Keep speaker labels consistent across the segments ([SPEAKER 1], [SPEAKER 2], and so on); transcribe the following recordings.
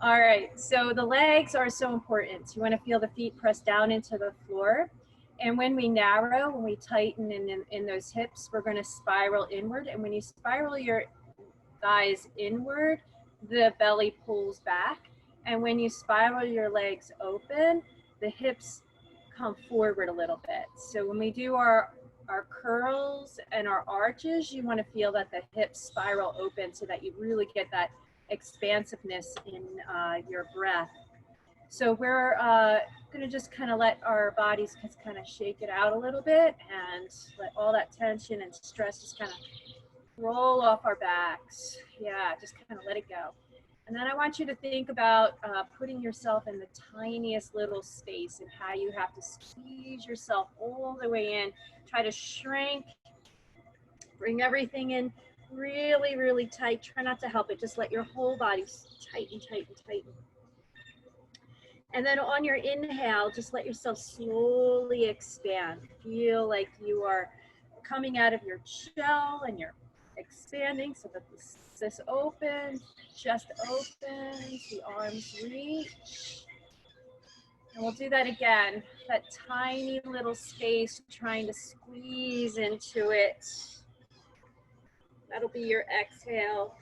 [SPEAKER 1] All right, so the legs are so important. You want to feel the feet press down into the floor. And when we narrow, when we tighten in those hips, we're going to spiral inward. And when you spiral your thighs inward, the belly pulls back. And when you spiral your legs open, the hips come forward a little bit. So when we do our curls and our arches, you want to feel that the hips spiral open so that you really get that expansiveness in your breath. So we're going to just kind of let our bodies just kind of shake it out a little bit and let all that tension and stress just kind of roll off our backs. Yeah, just kind of let it go. And then I want you to think about putting yourself in the tiniest little space and how you have to squeeze yourself all the way in. Try to shrink, bring everything in really, really tight. Try not to help it. Just let your whole body tighten, tighten, tighten. And then on your inhale, just let yourself slowly expand. Feel like you are coming out of your shell and you're expanding so that this opens, chest opens, the arms reach. And we'll do that again. That tiny little space, trying to squeeze into it. That'll be your exhale.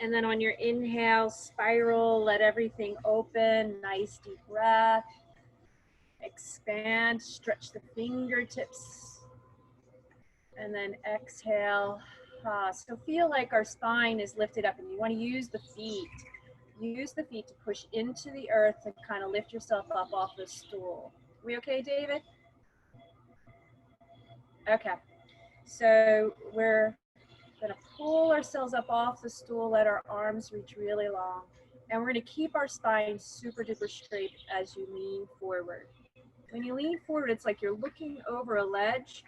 [SPEAKER 1] And then on your inhale, spiral, let everything open. Nice deep breath. Expand, stretch the fingertips. And then exhale. So feel like our spine is lifted up, and you want to use the feet. Use the feet to push into the earth and kind of lift yourself up off the stool. We okay, David? Okay. So we're going to pull ourselves up off the stool, let our arms reach really long. And we're going to keep our spine super duper straight as you lean forward. When you lean forward, it's like you're looking over a ledge.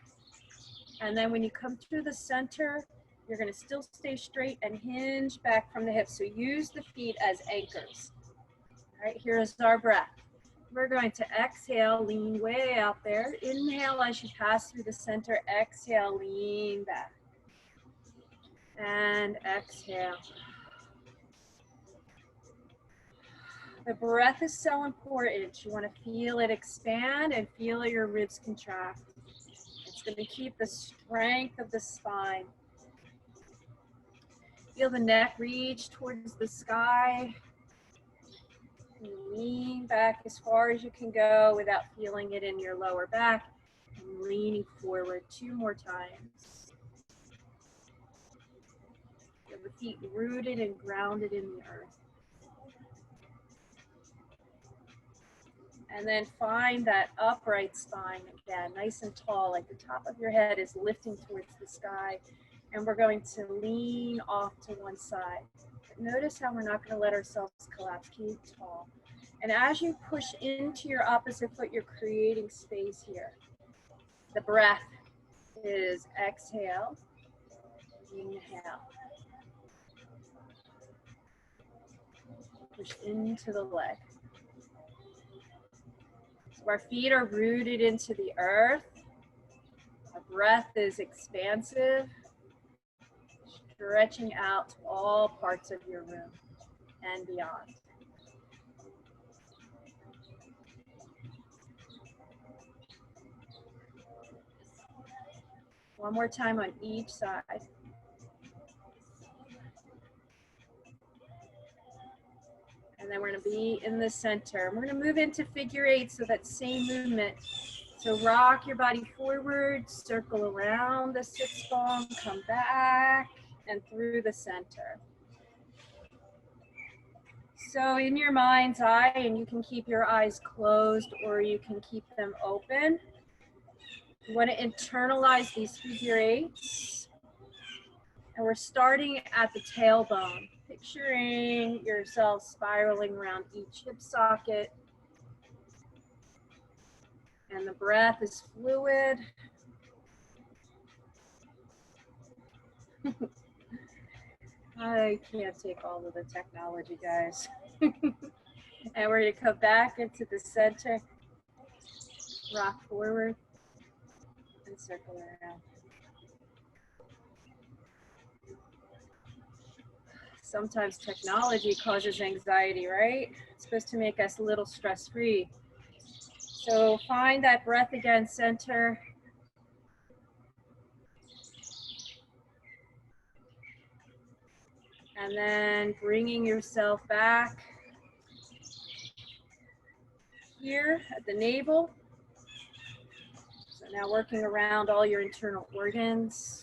[SPEAKER 1] And then when you come through the center, you're going to still stay straight and hinge back from the hips. So use the feet as anchors. All right, here's our breath. We're going to exhale, lean way out there. Inhale as you pass through the center. Exhale, lean back. And exhale. The breath is so important. You want to feel it expand and feel your ribs contract. It's going to keep the strength of the spine. Feel the neck reach towards the sky. And lean back as far as you can go without feeling it in your lower back. And leaning forward 2 more times. Feel the feet rooted and grounded in the earth. And then find that upright spine again, nice and tall, like the top of your head is lifting towards the sky. And we're going to lean off to one side. But notice how we're not going to let ourselves collapse. Keep tall. And as you push into your opposite foot, you're creating space here. The breath is exhale, inhale. Push into the leg. So our feet are rooted into the earth. Our breath is expansive. Stretching out to all parts of your room and beyond. One more time on each side. And then we're going to be in the center. We're going to move into figure 8, so that same movement. So rock your body forward, circle around the sits bone, come back, and through the center. So in your mind's eye, and you can keep your eyes closed or you can keep them open. You want to internalize these figure 8s. And we're starting at the tailbone, picturing yourself spiraling around each hip socket. And the breath is fluid. I can't take all of the technology, guys. And we're going to come back into the center, rock forward, and circle around. Sometimes technology causes anxiety, right? It's supposed to make us a little stress-free. So find that breath again, center. And then bringing yourself back here at the navel. So now working around all your internal organs.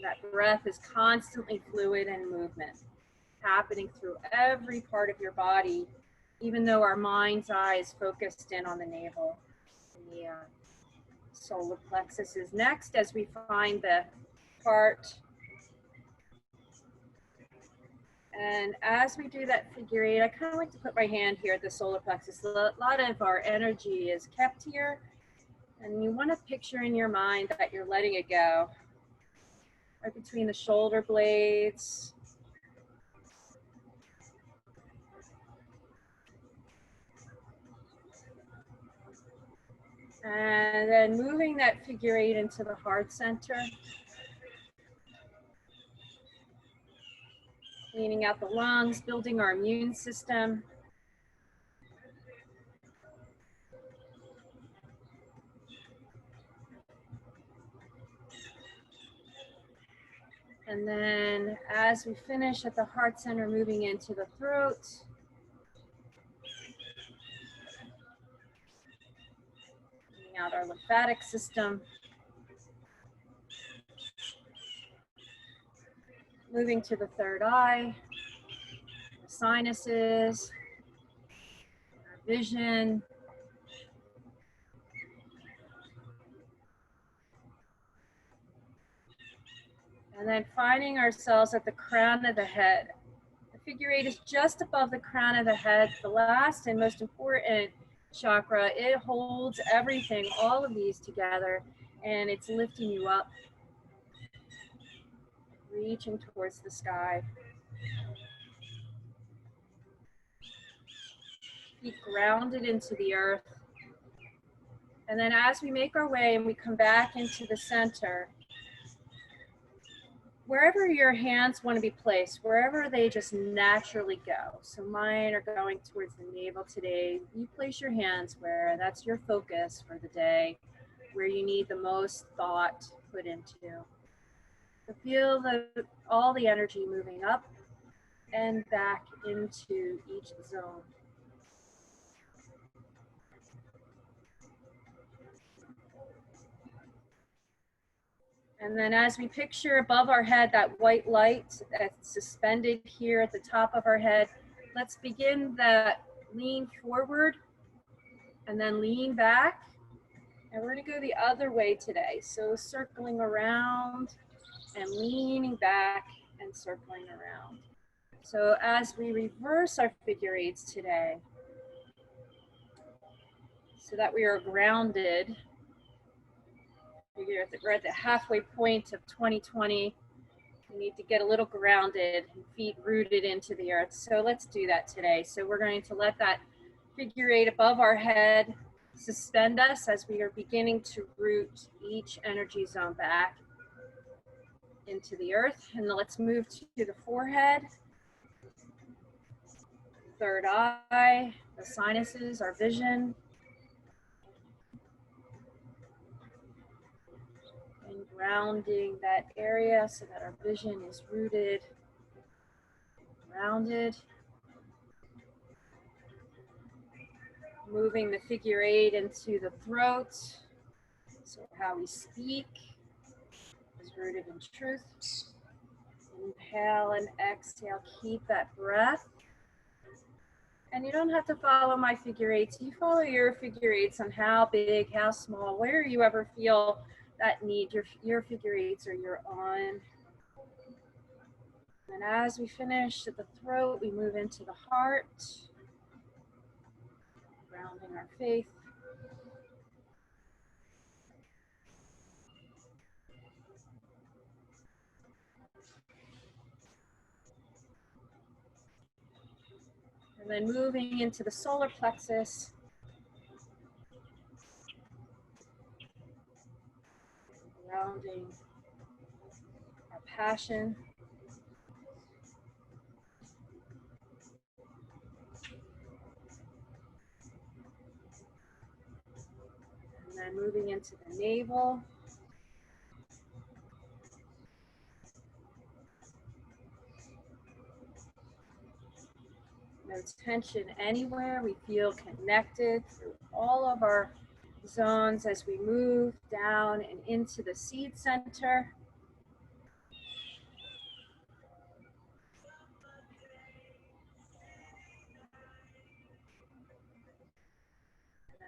[SPEAKER 1] That breath is constantly fluid and movement, happening through every part of your body, even though our mind's eye is focused in on the navel. The solar plexus is next as we find the heart. And as we do that figure eight, I kind of like to put my hand here at the solar plexus. A lot of our energy is kept here, and you want to picture in your mind that you're letting it go. Right between the shoulder blades. And then moving that figure eight into the heart center. Cleaning out the lungs, building our immune system. And then as we finish at the heart center, moving into the throat. Cleaning out our lymphatic system. Moving to the third eye, the sinuses, our vision. And then finding ourselves at the crown of the head. The figure eight is just above the crown of the head, the last and most important chakra. It holds everything, all of these together, and it's lifting you up, reaching towards the sky. Feet grounded into the earth. And then as we make our way and we come back into the center, wherever your hands want to be placed, wherever they just naturally go. So mine are going towards the navel today. You place your hands where that's your focus for the day, where you need the most thought put into. So feel all the energy moving up and back into each zone. And then as we picture above our head that white light that's suspended here at the top of our head, let's begin that lean forward and then lean back. And we're gonna go the other way today. So circling around and leaning back and circling around. So as we reverse our figure eights today, so that we are grounded, we're at the halfway point of 2020. We need to get a little grounded and feet rooted into the earth. So let's do that today. So we're going to let that figure eight above our head suspend us as we are beginning to root each energy zone back into the earth. And then let's move to the forehead, third eye, the sinuses, our vision. And grounding that area so that our vision is rooted, grounded. Moving the figure eight into the throat. So how we speak is rooted in truth. Inhale and exhale, keep that breath. And you don't have to follow my figure eights. You follow your figure eights on how big, how small, where you ever feel that need, your figure eights or your on. And as we finish at the throat, we move into the heart, grounding our faith. And then moving into the solar plexus. Grounding compassion. And then moving into the navel. No tension anywhere. We feel connected through all of our zones as we move down and into the seed center.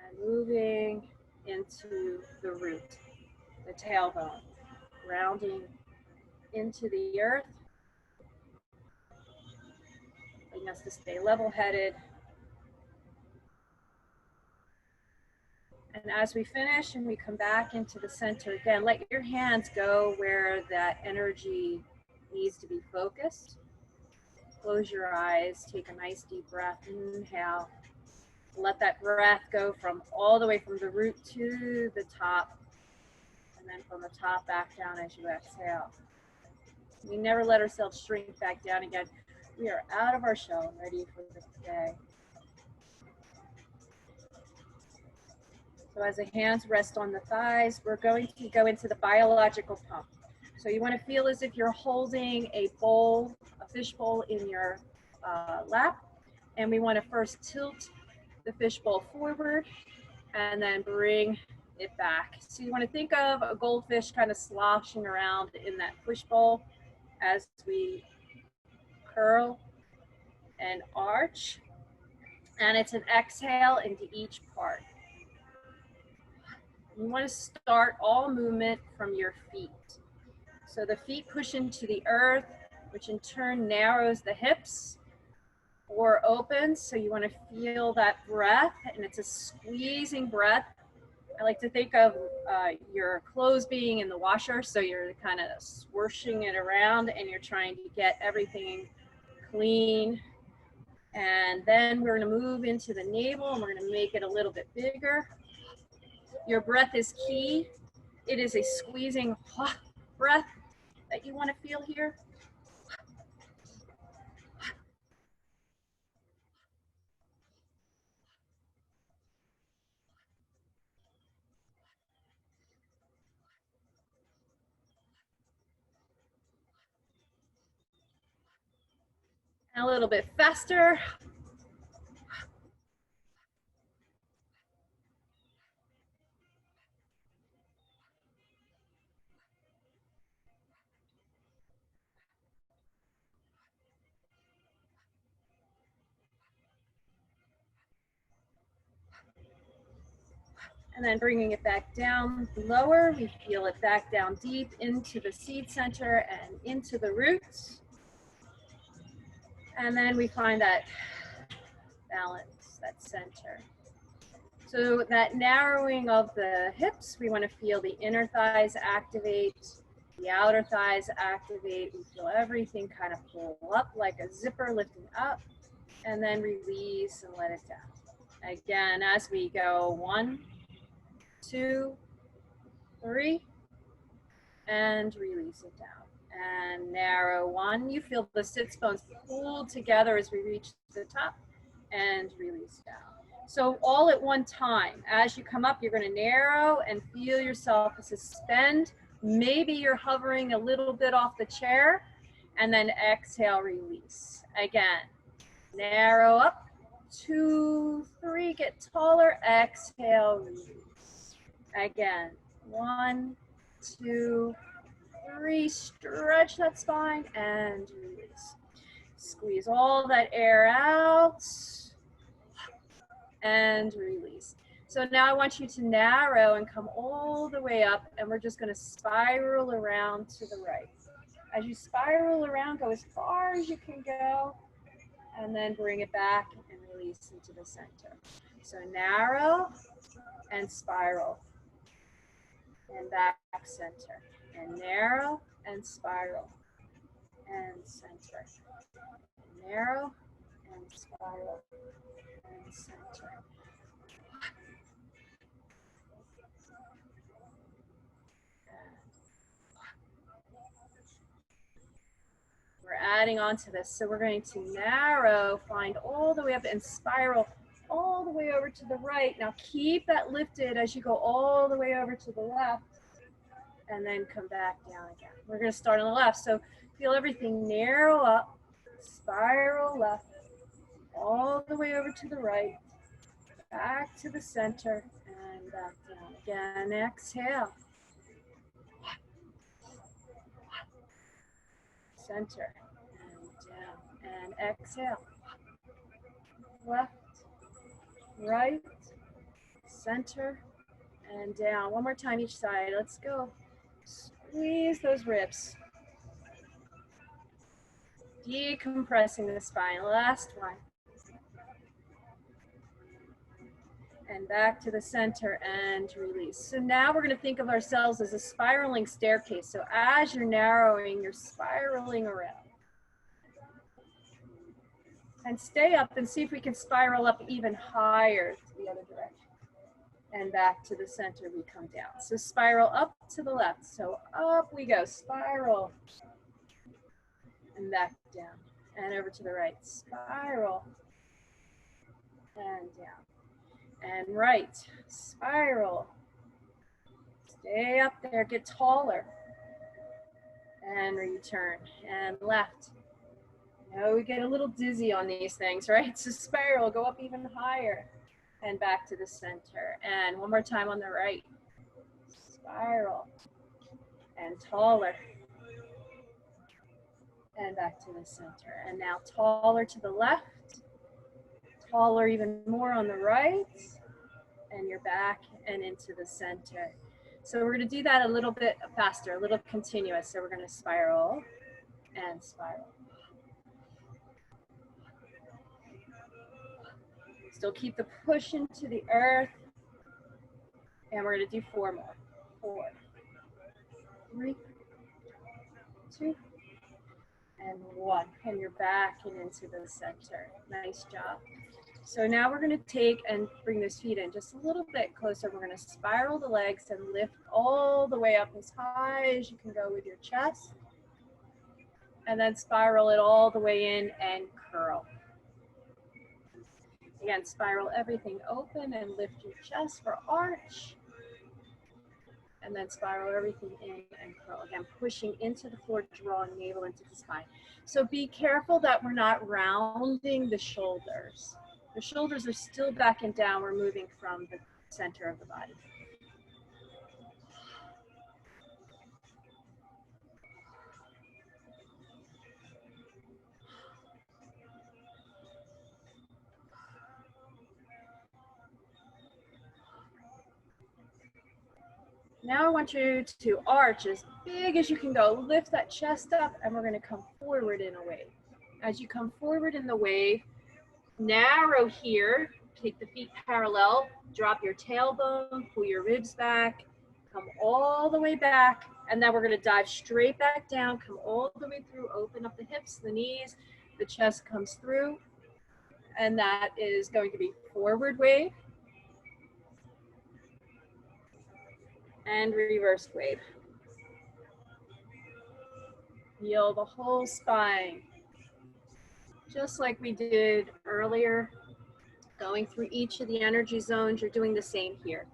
[SPEAKER 1] And moving into the root, the tailbone, grounding into the earth, helping us to stay level-headed. And as we finish and we come back into the center again, let your hands go where that energy needs to be focused. Close your eyes, take a nice deep breath, inhale. Let that breath go from all the way from the root to the top, and then from the top back down as you exhale. We never let ourselves shrink back down again. We are out of our shell, ready for this day. So as the hands rest on the thighs, we're going to go into the biological pump. So you want to feel as if you're holding a bowl, a fish bowl in your lap. And we want to first tilt the fish bowl forward and then bring it back. So you want to think of a goldfish kind of sloshing around in that fish bowl as we curl and arch. And it's an exhale into each part. You want to start all movement from your feet. So the feet push into the earth, which in turn narrows the hips or opens. So you want to feel that breath, and it's a squeezing breath. I like to think of your clothes being in the washer. So you're kind of swooshing it around and you're trying to get everything clean. And then we're going to move into the navel and we're going to make it a little bit bigger. Your breath is key. It is a squeezing breath that you want to feel here. And a little bit faster. And then bringing it back down lower, we feel it back down deep into the seed center and into the roots. And then we find that balance, that center. So that narrowing of the hips, we want to feel the inner thighs activate, the outer thighs activate. We feel everything kind of pull up like a zipper lifting up, and then release and let it down. Again, as we go 1, 2, 3, and release it down. And narrow 1. You feel the sits bones pulled together as we reach the top and release down. So all at one time, as you come up, you're going to narrow and feel yourself suspend. Maybe you're hovering a little bit off the chair, and then exhale, release. Again, narrow up, 2, 3, get taller, exhale, release. Again, 1, 2, 3, stretch that spine and release. Squeeze all that air out and release. So now I want you to narrow and come all the way up, and we're just going to spiral around to the right. As you spiral around, go as far as you can go, and then bring it back and release into the center. So narrow and spiral and back center, and narrow and spiral and center, narrow and spiral and center. adding on to this. So we're going to narrow, find all the way up and spiral all the way over to the right. Now keep that lifted as you go all the way over to the left and then come back down again. We're going to start on the left. So feel everything narrow up, spiral left, all the way over to the right, back to the center, and back down again. Exhale. Center, and down, and exhale. Left, right, center, and down. One more time each side. Let's go. Squeeze those ribs. Decompressing the spine. Last one. And back to the center and release. So now we're going to think of ourselves as a spiraling staircase. So as you're narrowing, you're spiraling around. And stay up and see if we can spiral up even higher to the other direction. And back to the center, we come down. So spiral up to the left. So up we go, spiral. And back down. And over to the right, spiral. And down. And right, spiral. Stay up there, get taller. And return. And left. Now we get a little dizzy on these things, right? So spiral, go up even higher. And back to the center. And one more time on the right. Spiral. And taller. And back to the center. And now taller to the left. Taller even more on the right. And you're back and into the center. So we're going to do that a little bit faster, a little continuous. So we're going to spiral and spiral. Still keep the push into the earth. And we're going to do 4 more. 4, 3, 2, and 1. And you're back and into the center. Nice job. So now we're going to take and bring those feet in just a little bit closer. We're going to spiral the legs and lift all the way up as high as you can go with your chest. And then spiral it all the way in and curl. Again, spiral everything open and lift your chest for arch. And then spiral everything in and curl. Again, pushing into the floor, drawing navel into the spine. So be careful that we're not rounding the shoulders. The shoulders are still back and down. We're moving from the center of the body. Now I want you to arch as big as you can go. Lift that chest up, and we're going to come forward in a wave. As you come forward in the wave, narrow here. Take the feet parallel. Drop your tailbone. Pull your ribs back. Come all the way back. And then we're going to dive straight back down. Come all the way through. Open up the hips, the knees. The chest comes through. And that is going to be forward wave. And reverse wave. Feel the whole spine. Just like we did earlier, going through each of the energy zones, you're doing the same here.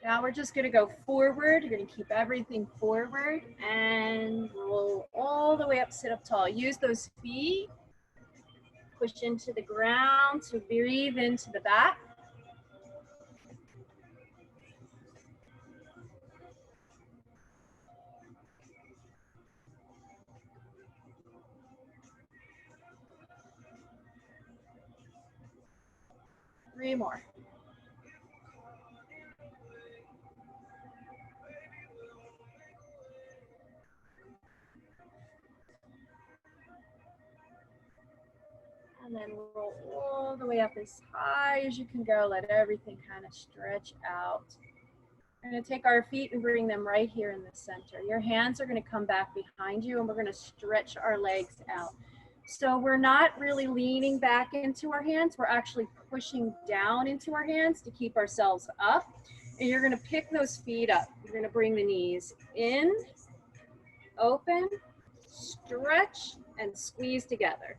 [SPEAKER 1] Now we're just going to go forward. You're going to keep everything forward and roll all the way up, sit up tall. Use those feet. Push into the ground to breathe into the back. Three more. And then roll all the way up as high as you can go. Let everything kind of stretch out. We're going to take our feet and bring them right here in the center. Your hands are going to come back behind you, and we're going to stretch our legs out. So we're not really leaning back into our hands. We're actually pushing down into our hands to keep ourselves up. And you're going to pick those feet up. You're going to bring the knees in, open, stretch, and squeeze together.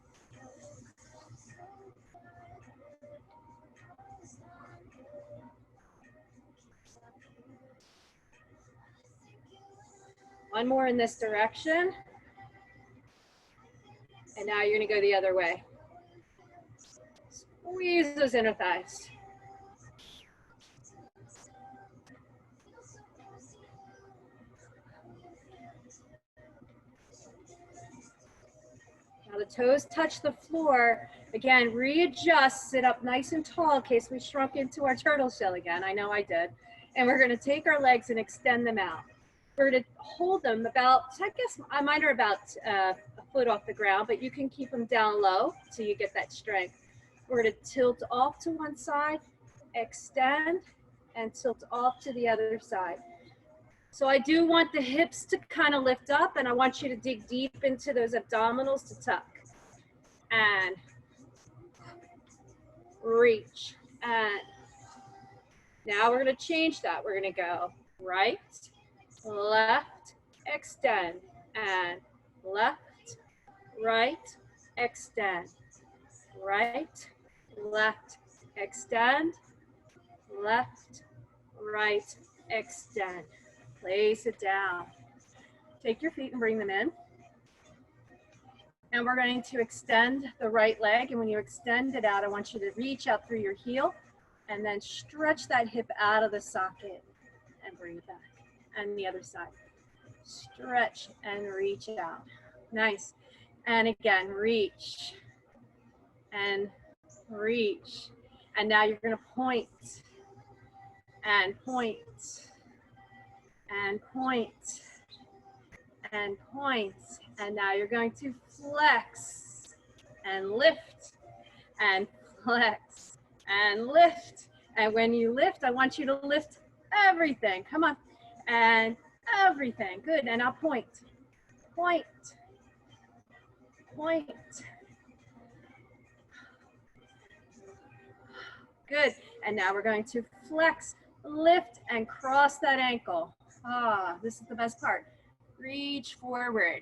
[SPEAKER 1] One more in this direction. And now you're going to go the other way. Squeeze those inner thighs. Now the toes touch the floor. Again, readjust, sit up nice and tall in case we shrunk into our turtle shell again. I know I did. And we're going to take our legs and extend them out. We're going to hold them about, I guess mine are about a foot off the ground, but you can keep them down low so you get that strength. We're going to tilt off to one side, extend, and tilt off to the other side. So I do want the hips to kind of lift up, and I want you to dig deep into those abdominals to tuck. And reach. And now we're going to change that. We're going to go right, left, extend, and left, right, extend, right, left, extend, left, right, extend. Place it down. Take your feet and bring them in. And we're going to extend the right leg. And when you extend it out, I want you to reach out through your heel and then stretch that hip out of the socket and bring it back. And the other side. Stretch and reach out. Nice. And again, reach and reach. And now you're going to point and point and point and point. And now you're going to flex and lift and flex and lift. And when you lift, I want you to lift everything. Come on. And everything. Good. And now point. Point. Point. Good. And now we're going to flex, lift, and cross that ankle. Ah, this is the best part. Reach forward.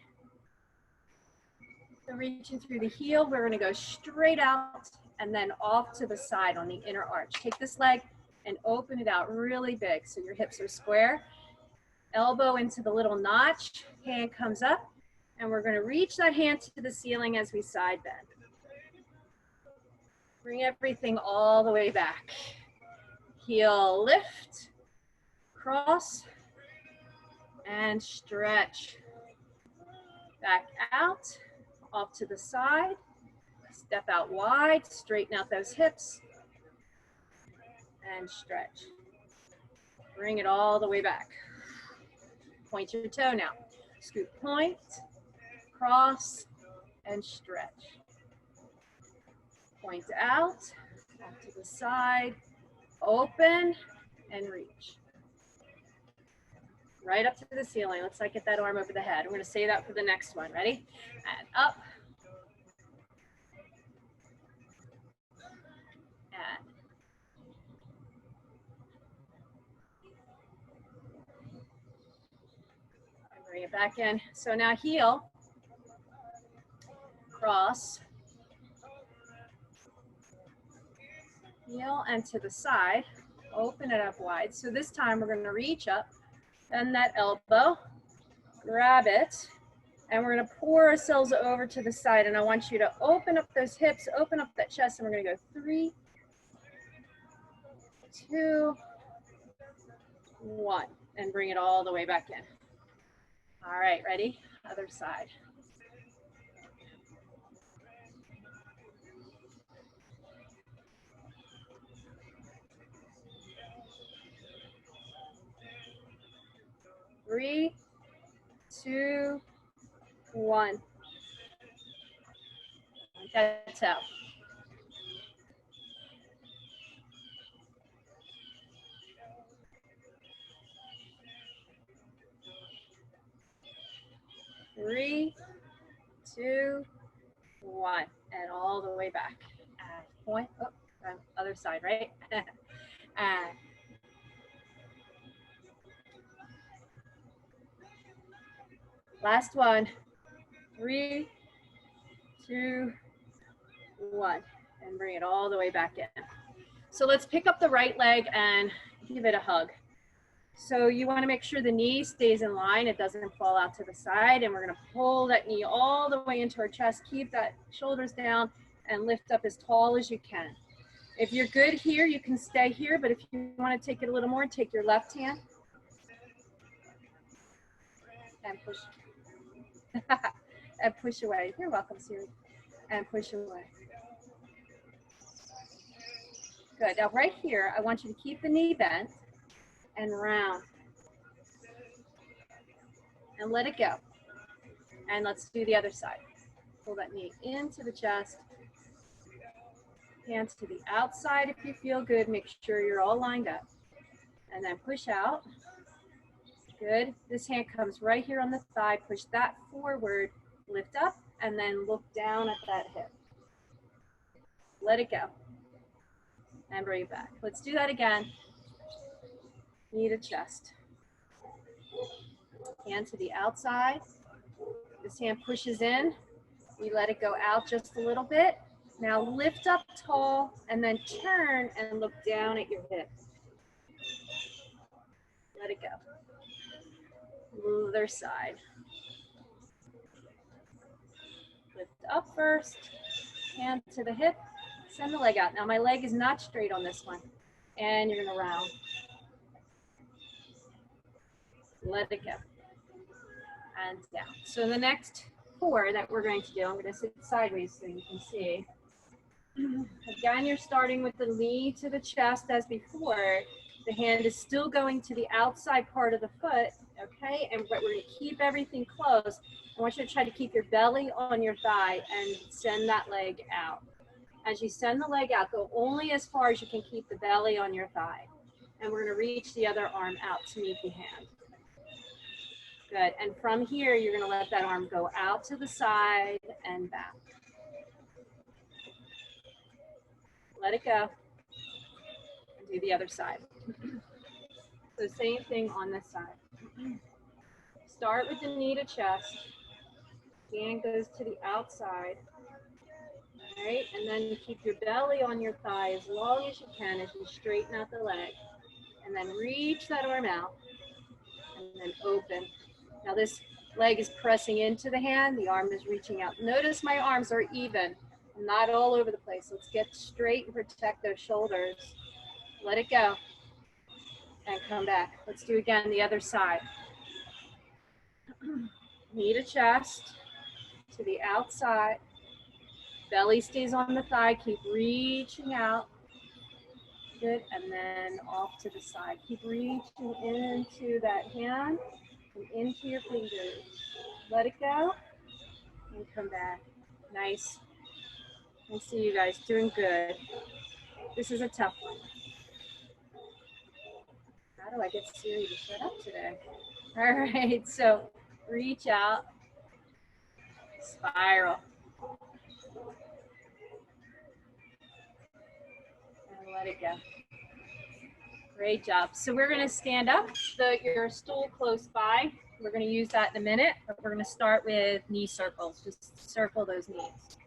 [SPEAKER 1] So reaching through the heel, we're going to go straight out and then off to the side on the inner arch. Take this leg and open it out really big so your hips are square. Elbow into the little notch, hand comes up, and we're going to reach that hand to the ceiling as we side bend. Bring everything all the way back. Heel lift, cross, and stretch. Back out, off to the side. Step out wide, straighten out those hips, and stretch. Bring it all the way back. Point your toe now. Scoot, point, cross, and stretch. Point out, off to the side, open, and reach. Right up to the ceiling. Let's get that arm over the head. We're going to say that for the next one. Ready? And up. And bring it back in. So now heel, cross, heel, and to the side. Open it up wide. So this time we're going to reach up, bend that elbow, grab it, and we're going to pour ourselves over to the side. And I want you to open up those hips, open up that chest, and we're going to go 3, 2, 1, and bring it all the way back in. All right, ready? Other side. Three, 2, 1. That's out. 3, 2, 1, and all the way back. Point, oh, other side, right? Last one. 3, 2, 1, and bring it all the way back in. So let's pick up the right leg and give it a hug. So you want to make sure the knee stays in line, it doesn't fall out to the side, and we're going to pull that knee all the way into our chest, keep that shoulders down, and lift up as tall as you can. If you're good here, you can stay here, but if you want to take it a little more, take your left hand and push. And push away. You're welcome, Siri. And push away. Good. Now right here, I want you to keep the knee bent and round. And let it go. And let's do the other side. Pull that knee into the chest. Hands to the outside if you feel good. Make sure you're all lined up. And then push out. Good. This hand comes right here on the thigh. Push that forward. Lift up. And then look down at that hip. Let it go. And bring it back. Let's do that again. Knee to chest. Hand to the outside. This hand pushes in. We let it go out just a little bit. Now lift up tall and then turn and look down at your hip. Let it go. Other side. Lift up first. Hand to the hip. Send the leg out. Now my leg is not straight on this one. And you're going to round. Let it go. And down. So the next 4 that we're going to do, I'm going to sit sideways so you can see. Again, you're starting with the knee to the chest as before. The hand is still going to the outside part of the foot, okay? And we're going to keep everything close. I want you to try to keep your belly on your thigh and send that leg out. As you send the leg out, go only as far as you can keep the belly on your thigh. And we're going to reach the other arm out to meet the hand. Good. And from here, you're going to let that arm go out to the side and back. Let it go. And do the other side. So same thing on this side. Start with the knee to chest. Hand goes to the outside. All right. And then keep your belly on your thigh as long as you can as you straighten out the leg. And then reach that arm out. And then open. Now this leg is pressing into the hand. The arm is reaching out. Notice my arms are even. I'm not all over the place. Let's get straight and protect those shoulders. Let it go. And come back. Let's do again the other side. Knee to chest. To the outside. Belly stays on the thigh. Keep reaching out. Good. And then off to the side. Keep reaching into that hand. And into your fingers. Let it go. And come back. Nice. I see you guys doing good. This is a tough one. How do I get Siri to shut up today? All right, so reach out. Spiral. And let it go. Great job. So we're going to stand up. Your stool close by. We're going to use that in a minute, but we're going to start with knee circles. Just circle those knees.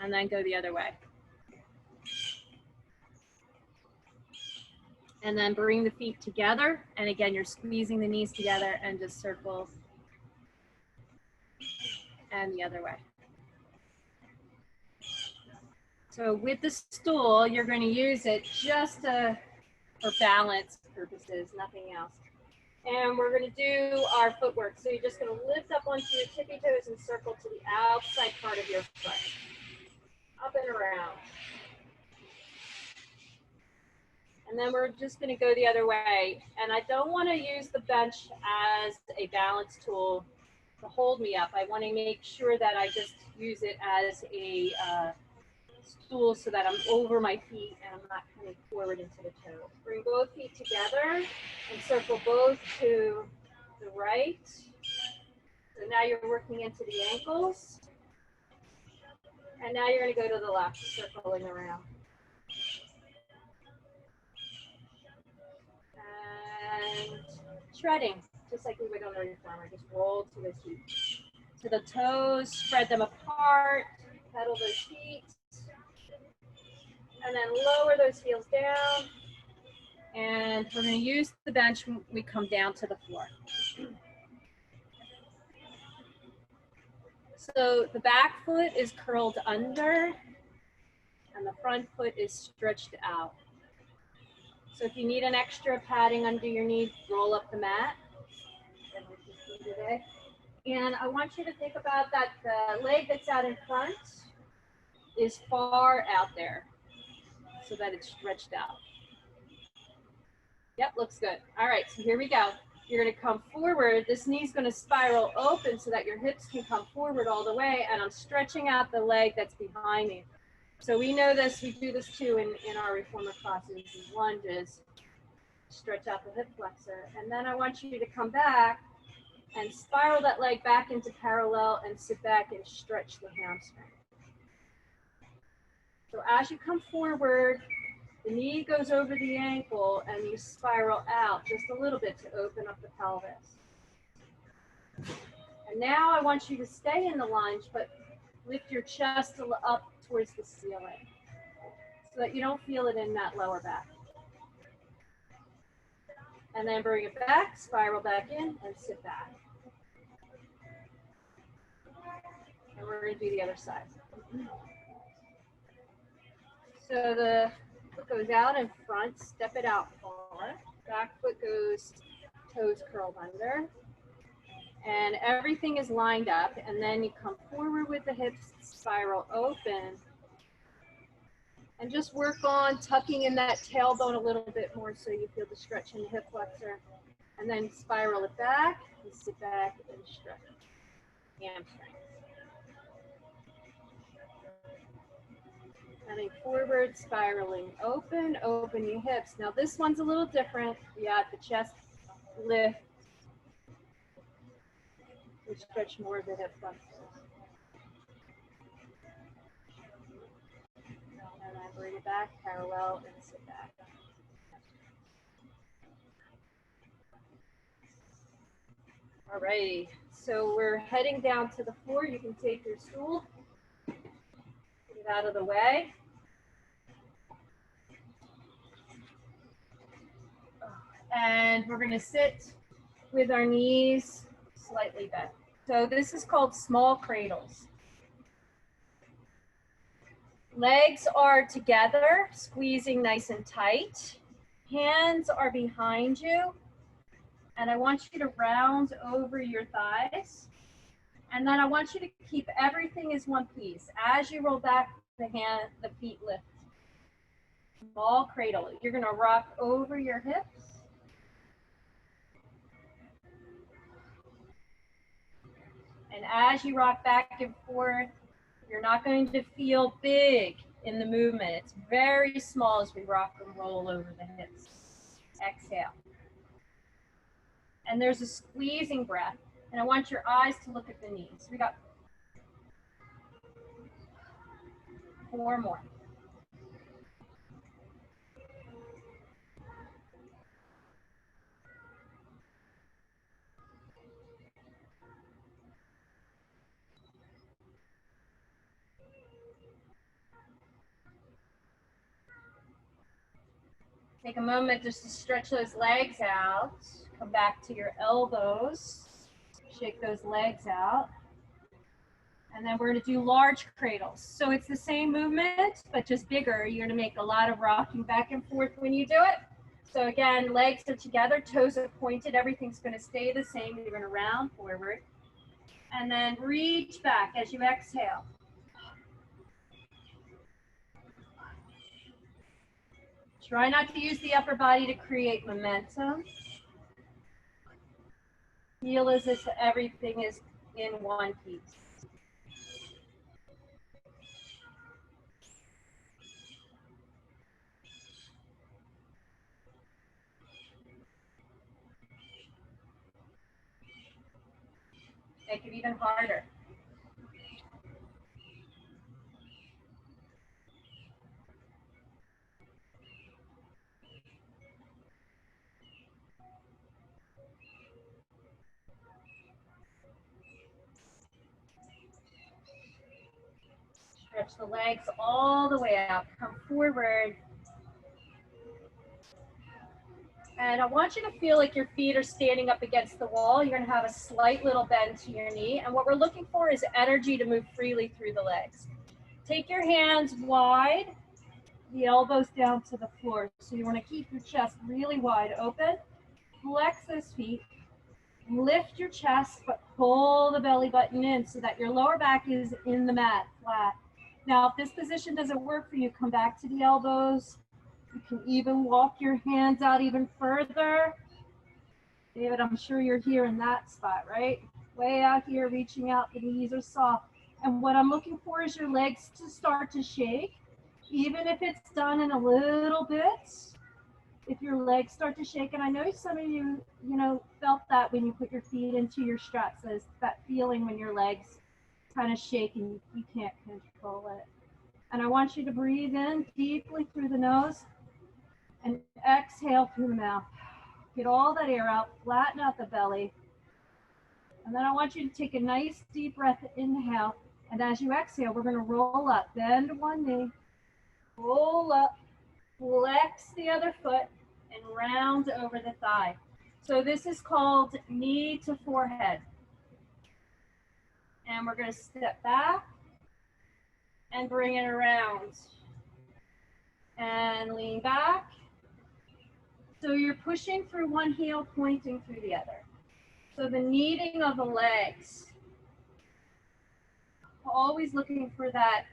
[SPEAKER 1] And then go the other way. And then bring the feet together. And again, you're squeezing the knees together and just circle. And the other way. So with the stool, you're going to use it just for balance purposes, nothing else. And we're going to do our footwork. So you're just going to lift up onto your tippy toes and circle to the outside part of your foot. Up and around. And then we're just going to go the other way. And I don't want to use the bench as a balance tool to hold me up. I want to make sure that I just use it as a stool so that I'm over my feet and I'm not coming forward into the toes. Bring both feet together and circle both to the right. So now you're working into the ankles. And now you're going to go to the left, circling around. And shredding, just like we would on the reformer. Just roll to the feet. To the toes, spread them apart, pedal those feet. And then lower those heels down. And we're going to use the bench when we come down to the floor. So the back foot is curled under and the front foot is stretched out. So if you need an extra padding under your knee, roll up the mat. And I want you to think about that the leg that's out in front is far out there so that it's stretched out. Yep, looks good. All right, so here we go. You're going to come forward. This knee's going to spiral open so that your hips can come forward all the way, and I'm stretching out the leg that's behind me. So we know this, we do this too in our reformer classes, these lunges. Stretch out the hip flexor, and then I want you to come back and spiral that leg back into parallel and sit back and stretch the hamstring. So as you come forward, the knee goes over the ankle and you spiral out just a little bit to open up the pelvis. And now I want you to stay in the lunge, but lift your chest up towards the ceiling so that you don't feel it in that lower back. And then bring it back, spiral back in, and sit back. And we're going to do the other side. So the foot goes out in front, step it out far. Back foot goes, toes curled under. And everything is lined up. And then you come forward with the hips, spiral open. And just work on tucking in that tailbone a little bit more so you feel the stretch in the hip flexor. And then spiral it back, and sit back and stretch. Hamstring. Coming forward, spiraling open, open your hips. Now this one's a little different. You have the chest lift. We stretch more of the hip flexor. And then bring it back, parallel, and sit back. All right, so we're heading down to the floor. You can take your stool, get it out of the way. And we're going to sit with our knees slightly bent. So this is called small cradles. Legs are together, squeezing nice and tight. Hands are behind you. And I want you to round over your thighs. And then I want you to keep everything as one piece. As you roll back the feet lift. Small cradle. You're going to rock over your hips. And as you rock back and forth, you're not going to feel big in the movement. It's very small as we rock and roll over the hips. Exhale. And there's a squeezing breath. And I want your eyes to look at the knees. We got 4 more. Take a moment just to stretch those legs out. Come back to your elbows. Shake those legs out. And then we're going to do large cradles. So it's the same movement, but just bigger. You're going to make a lot of rocking back and forth when you do it. So again, legs are together, toes are pointed. Everything's going to stay the same. You're going to round forward. And then reach back as you exhale. Try not to use the upper body to create momentum. Feel as if everything is in one piece. Make it even harder. Stretch the legs all the way out. Come forward. And I want you to feel like your feet are standing up against the wall. You're going to have a slight little bend to your knee. And what we're looking for is energy to move freely through the legs. Take your hands wide, the elbows down to the floor. So you want to keep your chest really wide open. Flex those feet. Lift your chest, but pull the belly button in so that your lower back is in the mat, flat. Now, if this position doesn't work for you, come back to the elbows. You can even walk your hands out even further. David, I'm sure you're here in that spot, right? Way out here, reaching out, the knees are soft. And what I'm looking for is your legs to start to shake, even if it's done in a little bit. If your legs start to shake, and I know some of you, felt that when you put your feet into your straps, that feeling when your legs kind of shake and you can't control it. And I want you to breathe in deeply through the nose and exhale through the mouth. Get all that air out, flatten out the belly. And then I want you to take a nice deep breath, inhale. And as you exhale, we're going to roll up, bend one knee, roll up, flex the other foot, and round over the thigh. So this is called knee to forehead. And we're going to step back and bring it around. And lean back. So you're pushing through one heel, pointing through the other. So the kneading of the legs. Always looking for that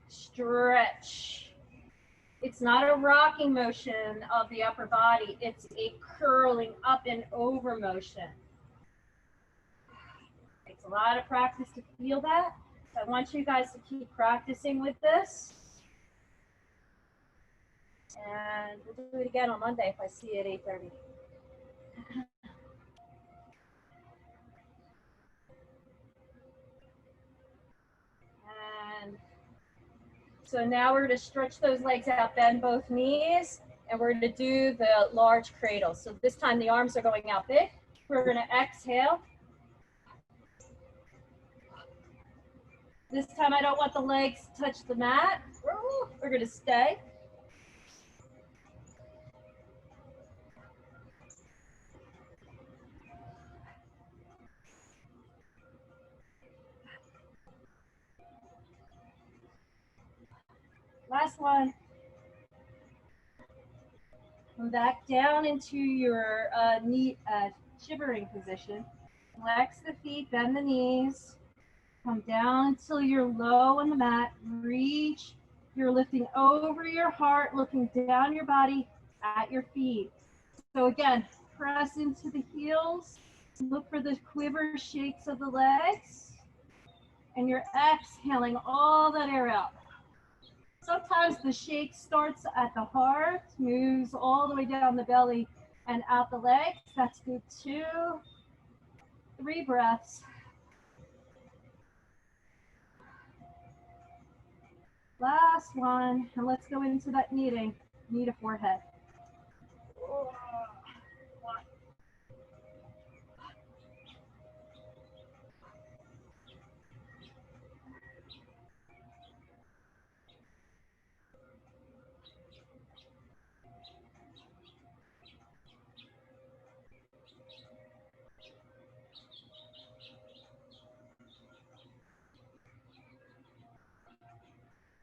[SPEAKER 1] stretch. It's not a rocking motion of the upper body. It's a curling up and over motion. It takes a lot of practice to feel that. So I want you guys to keep practicing with this. And we'll do it again on Monday if I see you at 8:30. And so now we're going to stretch those legs out, bend both knees, and we're going to do the large cradle. So this time the arms are going out big. We're going to exhale. This time I don't want the legs to touch the mat. We're going to stay. Last one. Come back down into your knee shivering position. Flex the feet, bend the knees. Come down until you're low on the mat. Reach. You're lifting over your heart, looking down your body at your feet. So again, press into the heels. Look for the quiver shakes of the legs. And you're exhaling all that air out. Sometimes the shake starts at the heart, moves all the way down the belly and out the legs. That's good. 2, 3 breaths. Last one, and let's go into that kneading, knee to forehead.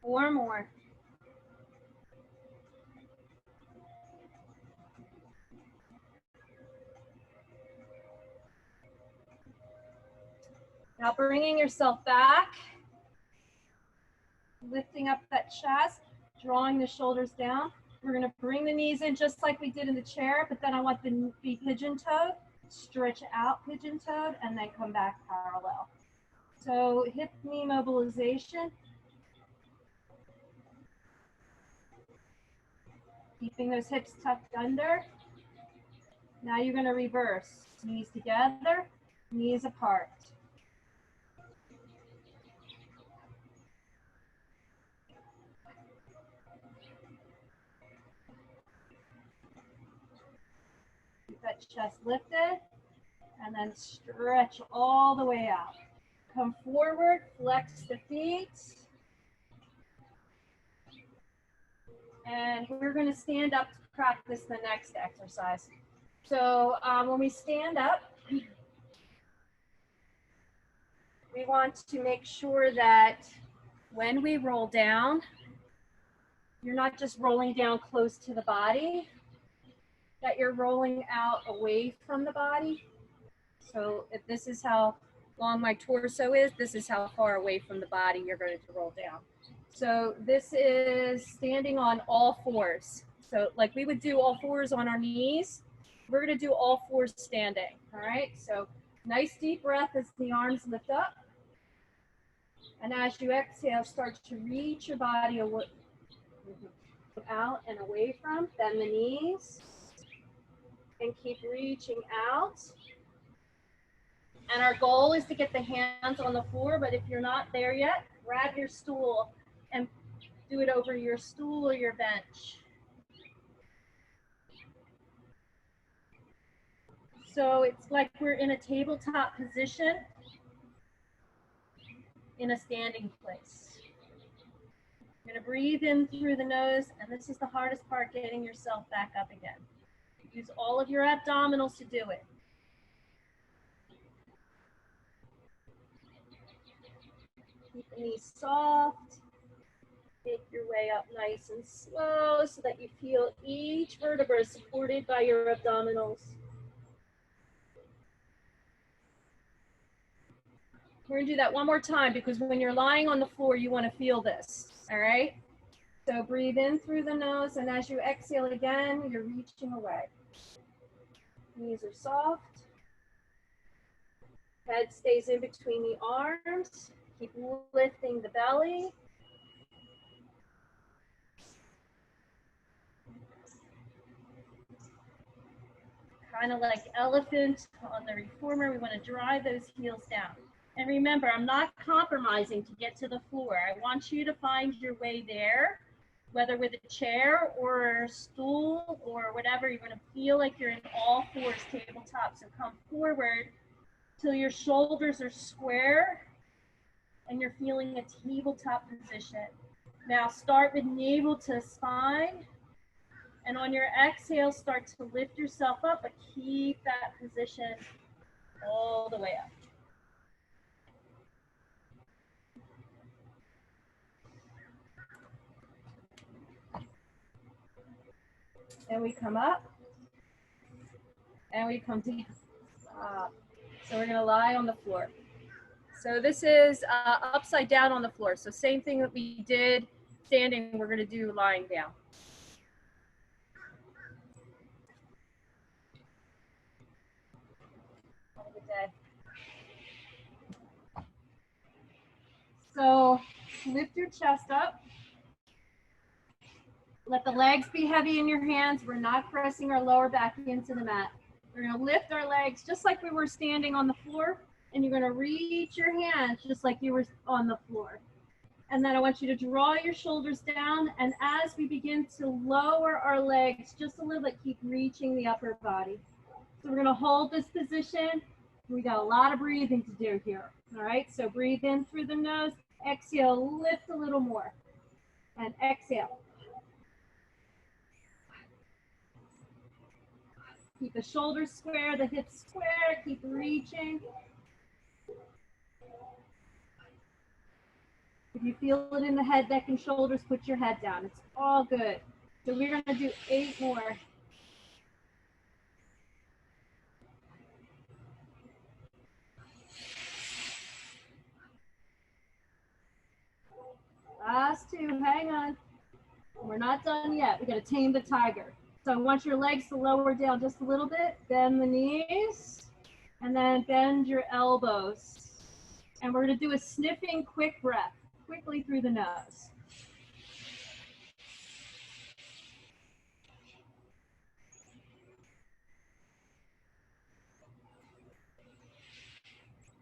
[SPEAKER 1] Four more. Now bringing yourself back, lifting up that chest, drawing the shoulders down. We're going to bring the knees in just like we did in the chair, but then I want them to be pigeon-toed, stretch out pigeon-toed, and then come back parallel. So hip knee mobilization. Keeping those hips tucked under. Now you're going to reverse. Knees together, knees apart. that chest lifted, and then stretch all the way out. Come forward, flex the feet. And we're going to stand up to practice the next exercise. So when we stand up, we want to make sure that when we roll down, you're not just rolling down close to the body, that you're rolling out away from the body. So if this is how long my torso is, this is how far away from the body you're going to roll down. So this is standing on all fours. So like we would do all fours on our knees, we're going to do all fours standing. All right. So nice deep breath as the arms lift up. And as you exhale, start to reach your body out and away from. Bend the knees and keep reaching out. And our goal is to get the hands on the floor, but if you're not there yet, grab your stool and do it over your stool or your bench. So it's like we're in a tabletop position in a standing place. You're going to breathe in through the nose, and this is the hardest part, getting yourself back up again. Use all of your abdominals to do it. Keep the knees soft. Make your way up nice and slow so that you feel each vertebra supported by your abdominals. We're going to do that one more time because when you're lying on the floor, you want to feel this, all right? So breathe in through the nose, and as you exhale again, you're reaching away. Knees are soft. Head stays in between the arms. Keep lifting the belly. Kind of like elephant on the reformer, we want to drive those heels down. And remember, I'm not compromising to get to the floor. I want you to find your way there, whether with a chair or a stool or whatever. You're going to feel like you're in all fours tabletop. So come forward till your shoulders are square and you're feeling a tabletop position. Now start with navel to spine. And on your exhale, start to lift yourself up, but keep that position all the way up. And we come up, and we come down. So we're going to lie on the floor. So this is upside down on the floor. So same thing that we did standing, we're going to do lying down. Have a good day. So lift your chest up. Let the legs be heavy in your hands. We're not pressing our lower back into the mat. We're going to lift our legs just like we were standing on the floor, and you're going to reach your hands just like you were on the floor. And then I want you to draw your shoulders down, and as we begin to lower our legs just a little bit, keep reaching the upper body. So we're going to hold this position. We got a lot of breathing to do here. All right, so breathe in through the nose. Exhale, lift a little more. And exhale. Keep the shoulders square, the hips square, keep reaching. If you feel it in the head, neck, and shoulders, put your head down. It's all good. So we're going to do 8 more. Last 2, hang on. We're not done yet. We got to tame the tiger. So I want your legs to lower down just a little bit. Bend the knees, and then bend your elbows. And we're going to do a sniffing quick breath, quickly through the nose.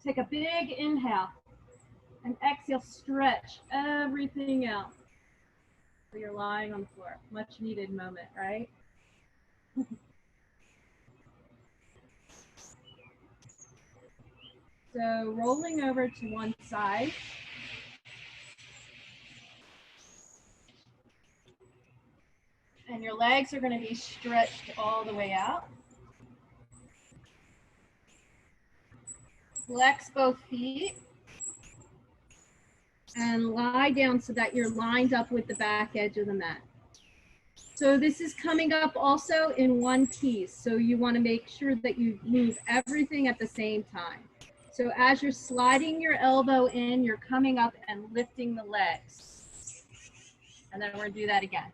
[SPEAKER 1] Take a big inhale, and exhale, stretch everything out. So you're lying on the floor. Much needed moment, right? So rolling over to one side. And your legs are going to be stretched all the way out. Flex both feet. And lie down so that you're lined up with the back edge of the mat. So this is coming up also in one piece. So you want to make sure that you move everything at the same time. So as you're sliding your elbow in, you're coming up and lifting the legs. And then we're going to do that again.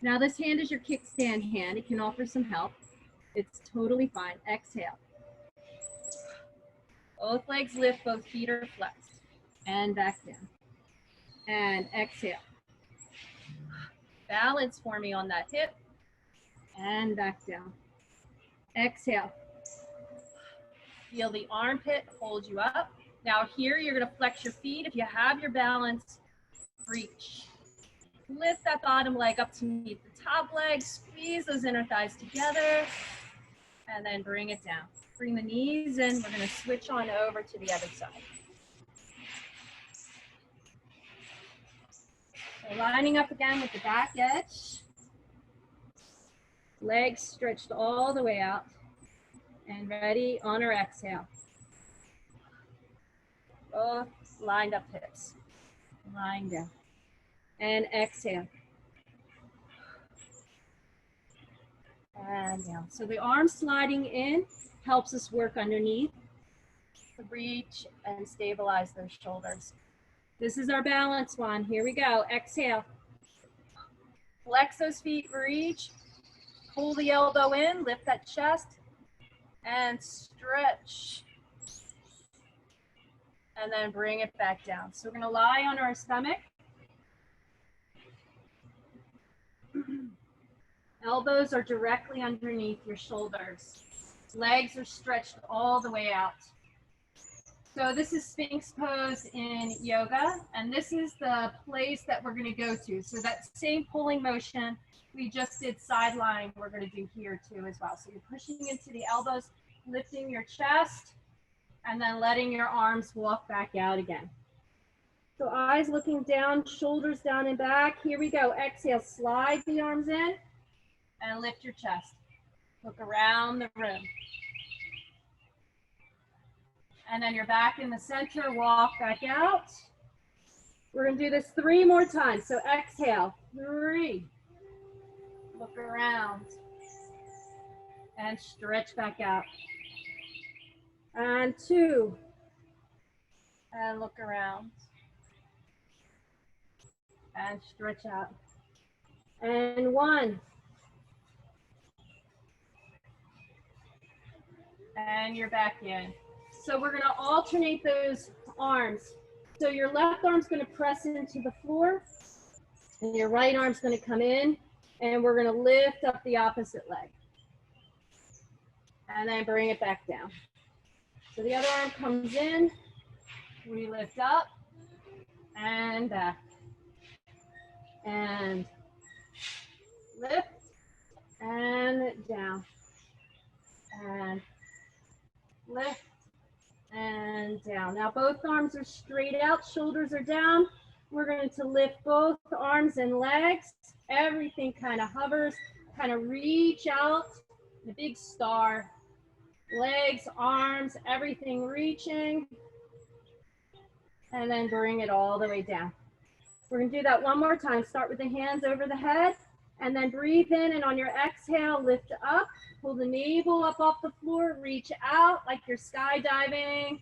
[SPEAKER 1] Now this hand is your kickstand hand. It can offer some help. It's totally fine. Exhale. Both legs lift, both feet are flexed. And back down. And exhale. Balance for me on that hip. And back down. Exhale. Feel the armpit hold you up. Now here you're going to flex your feet. If you have your balance, reach. Lift that bottom leg up to meet the top leg. Squeeze those inner thighs together. And then bring it down. Bring the knees in. We're going to switch on over to the other side. So lining up again with the back edge. Legs stretched all the way out. And ready on our exhale. Both lined up hips. Lying down. And exhale. And down. So the arm sliding in helps us work underneath to reach and stabilize those shoulders. This is our balance one. Here we go. Exhale. Flex those feet, reach. Pull the elbow in, lift that chest, and stretch. And then bring it back down. So we're going to lie on our stomach. Elbows are directly underneath your shoulders. Legs are stretched all the way out. So this is Sphinx pose in yoga, and this is the place that we're going to go to. So that same pulling motion we just did sideline, we're going to do here too as well. So you're pushing into the elbows, lifting your chest, and then letting your arms walk back out again. So eyes looking down, shoulders down and back. Here we go. Exhale, slide the arms in and lift your chest. Look around the room. And then you're back in the center, walk back out. We're going to do this 3 more times. So exhale, 3. Look around and stretch back out. And 2. And look around and stretch out. And 1. And you're back in. So we're going to alternate those arms. So your left arm's going to press into the floor, and your right arm's going to come in, and we're going to lift up the opposite leg. And then bring it back down. So the other arm comes in, we lift up, and back. And lift, and down. And lift. And down. Now both arms are straight out, shoulders are down. We're going to lift both arms and legs. Everything kind of hovers, kind of reach out, the big star. Legs, arms, everything reaching. And then bring it all the way down. We're going to do that one more time. Start with the hands over the head, and then breathe in, and on your exhale, lift up. Pull the navel up off the floor, reach out like you're skydiving.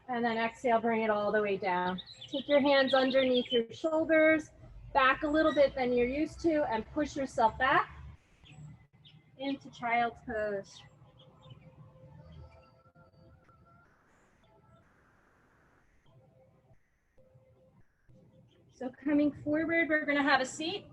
[SPEAKER 1] And then exhale, bring it all the way down. Take your hands underneath your shoulders, back a little bit than you're used to, and push yourself back into child's pose. So coming forward, we're going to have a seat.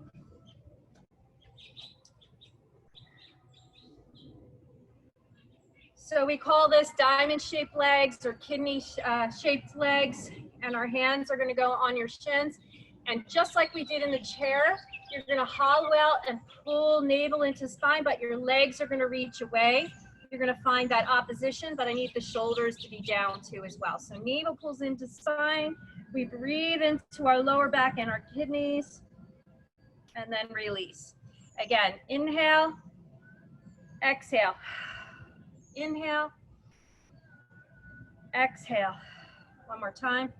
[SPEAKER 1] So we call this diamond-shaped legs or kidney-shaped legs, and our hands are going to go on your shins. And just like we did in the chair, you're going to hollow out and pull navel into spine, but your legs are going to reach away. you're gonna find that opposition, but I need the shoulders to be down too as well. So navel pulls into spine. We breathe into our lower back and our kidneys, and then release. Again, inhale, exhale. Inhale, exhale. One more time.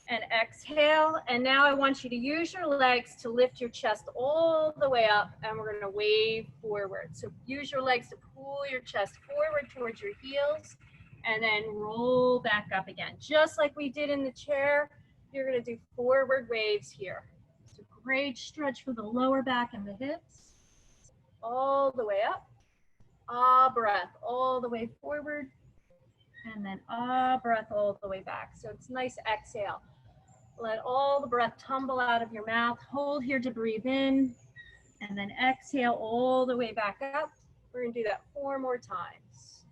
[SPEAKER 1] And exhale. And now I want you to use your legs to lift your chest all the way up, and we're gonna wave forward. So use your legs to pull your chest forward towards your heels, and then roll back up again. Just like we did in the chair, you're gonna do forward waves here. It's a great stretch for the lower back and the hips. All the way up. Ah, breath all the way forward. And then ah, breath all the way back. So it's nice exhale. Let all the breath tumble out of your mouth. Hold here to breathe in. And then exhale all the way back up. We're going to do that 4 more times.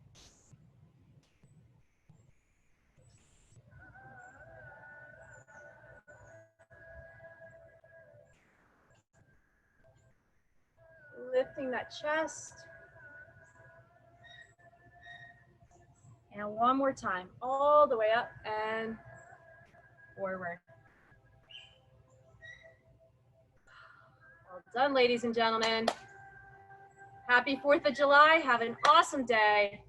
[SPEAKER 1] Lifting that chest. And one more time. All the way up and forward. Well done, ladies and gentlemen. Happy 4th of July. Have an awesome day.